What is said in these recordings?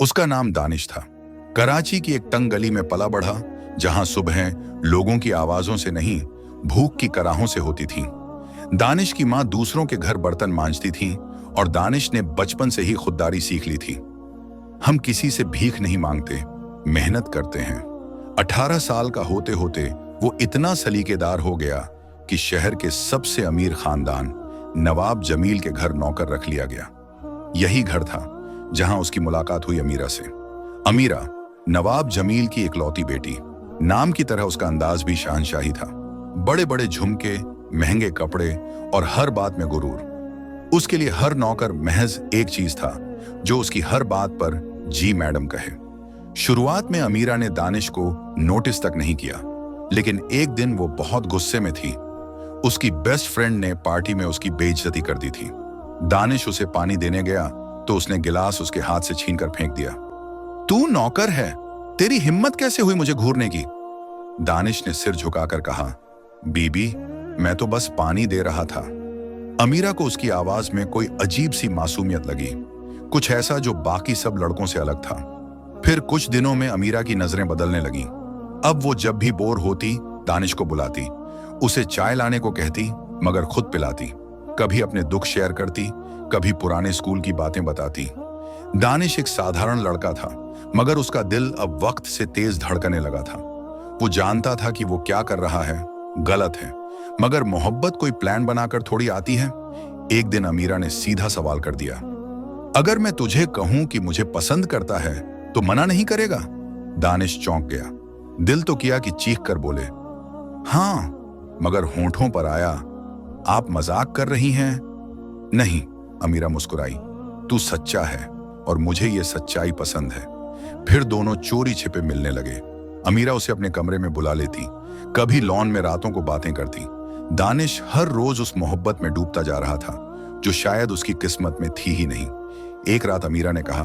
उसका नाम दानिश था। कराची की एक तंग गली में पला बढ़ा, जहां सुबह लोगों की आवाजों से नहीं, भूख की कराहों से होती थी। दानिश की मां दूसरों के घर बर्तन मांजती थी और दानिश ने बचपन से ही खुददारी सीख ली थी। हम किसी से भीख नहीं मांगते, मेहनत करते हैं। 18 साल का होते होते वो इतना सलीकेदार हो गया कि शहर के सबसे अमीर खानदान नवाब जमील के घर नौकर रख लिया गया। यही घर था जहां उसकी मुलाकात हुई अमीरा से। अमीरा नवाब जमील की इकलौती बेटी, नाम की तरह उसका अंदाज भी शहंशाही था। बड़े बड़े झुमके, महंगे कपड़े और हर बात में गुरूर। उसके लिए हर नौकर महज एक चीज था, जो उसकी हर बात पर जी मैडम कहे। शुरुआत में अमीरा ने दानिश को नोटिस तक नहीं किया, लेकिन एक दिन वो बहुत गुस्से में थी। उसकी बेस्ट फ्रेंड ने पार्टी में उसकी बेइज्जती कर दी थी। दानिश उसे पानी देने गया तो उसने गिलास उसके हाथ से छीनकर फेंक दिया। तू नौकर है, तेरी हिम्मत कैसे हुई मुझे घूरने की? दानिश ने सिर झुकाकर कहा, बीबी मैं तो बस पानी दे रहा था। अमीरा को उसकी आवाज में कोई अजीब सी मासूमियत लगी, कुछ ऐसा जो बाकी सब लड़कों से अलग था। फिर कुछ दिनों में अमीरा की नजरें बदलने लगीं। अब वो जब भी बोर होती दानिश को बुलाती, उसे चाय लाने को कहती मगर खुद पिलाती। कभी अपने दुख शेयर करती, कभी पुराने स्कूल की बातें बताती। दानिश एक साधारण लड़का था, मगर उसका दिल अब वक्त से तेज धड़कने लगा था। वो जानता था कि वो क्या कर रहा है गलत है, मगर मोहब्बत कोई प्लान बनाकर थोड़ी आती है। एक दिन अमीरा ने सीधा सवाल कर दिया, अगर मैं तुझे कहूं कि मुझे पसंद करता है तो मना नहीं करेगा? दानिश चौंक गया। दिल तो किया कि चीख कर बोले हाँ, मगर होंठों पर आया, आप मजाक कर रही हैं? नहीं, अमीरा मुस्कुराई, तू सच्चा है और मुझे ये सच्चाई पसंद है। फिर दोनों चोरी छिपे मिलने लगे। अमीरा उसे अपने कमरे में बुला लेती, कभी लॉन में रातों को बातें करती। दानिश हर रोज उस मोहब्बत में डूबता जा रहा था, जो शायद उसकी किस्मत में थी ही नहीं। एक रात अमीरा ने कहा,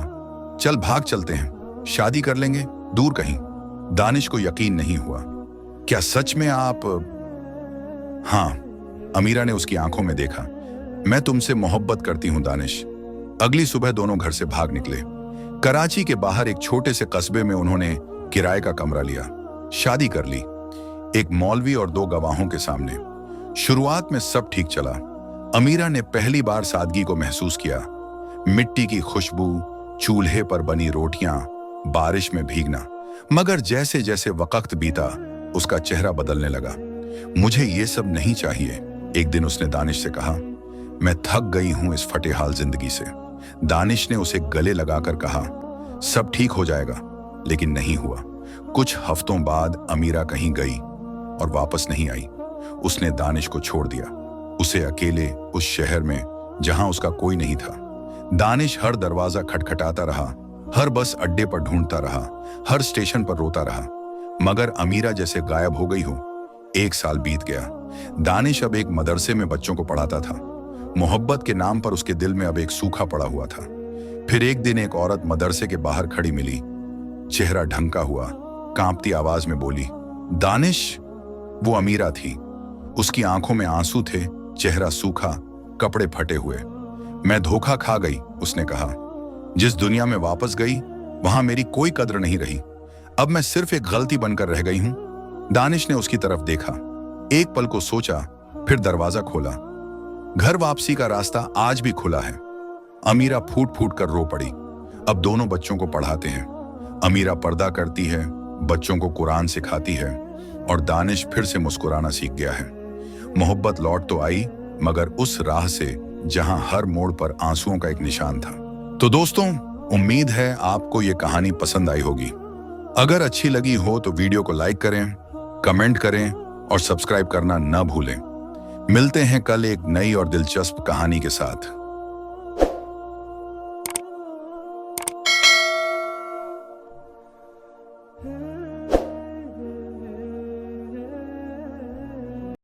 चल भाग चलते हैं, शादी कर लेंगे दूर कहीं। दानिश को यकीन नहीं हुआ। क्या सच में आप? हाँ, अमीरा ने उसकी आंखों में देखा। मैं तुमसे मोहब्बत करती हूं दानिश। अगली सुबह दोनों घर से भाग निकले। कराची के बाहर एक छोटे से कस्बे में उन्होंने किराए का कमरा लिया, शादी कर ली, एक मौलवी और 2 गवाहों के सामने। शुरुआत में सब ठीक चला। अमीरा ने पहली बार सादगी को महसूस किया। मिट्टी की खुशबू, चूल्हे पर बनी रोटियां, बारिश में भीगना। मगर जैसे जैसे वक्त बीता, उसका चेहरा बदलने लगा। मुझे ये सब नहीं चाहिए, एक दिन उसने दानिश से कहा। मैं थक गई हूं इस फटेहाल जिंदगी से। दानिश ने उसे गले लगाकर कहा, सब ठीक हो जाएगा, लेकिन नहीं हुआ। कुछ हफ्तों बाद अमीरा कहीं गई और वापस नहीं आई। उसने दानिश को छोड़ दिया, उसे अकेले उस शहर में जहां उसका कोई नहीं था। दानिश हर दरवाजा खटखटाता रहा, हर बस अड्डे पर ढूंढता रहा, हर स्टेशन पर रोता रहा, मगर अमीरा जैसे गायब हो गई हो। 1 साल बीत गया। दानिश अब एक मदरसे में बच्चों को पढ़ाता था। मोहब्बत के नाम पर उसके दिल में अब एक सूखा पड़ा हुआ था। फिर एक दिन एक औरत मदरसे के बाहर खड़ी मिली, चेहरा ढंका हुआ, कांपती आवाज में बोली, दानिश। वो अमीरा थी। उसकी आंखों में आंसू थे, चेहरा सूखा, कपड़े फटे हुए। मैं धोखा खा गई, उसने कहा। जिस दुनिया में वापस गई वहां मेरी कोई कद्र नहीं रही। अब मैं सिर्फ एक गलती बनकर रह गई हूं। दानिश ने उसकी तरफ देखा, एक पल को सोचा, फिर दरवाजा खोला। घर वापसी का रास्ता आज भी खुला है। अमीरा फूट फूट कर रो पड़ी। अब दोनों बच्चों को पढ़ाते हैं। अमीरा पर्दा करती है, बच्चों को कुरान सिखाती है, और दानिश फिर से मुस्कुराना सीख गया है। मोहब्बत लौट तो आई, मगर उस राह से जहां हर मोड़ पर आंसुओं का एक निशान था। तो दोस्तों, उम्मीद है आपको ये कहानी पसंद आई होगी। अगर अच्छी लगी हो तो वीडियो को लाइक करें, कमेंट करें और सब्सक्राइब करना न भूलें। मिलते हैं कल एक नई और दिलचस्प कहानी के साथ।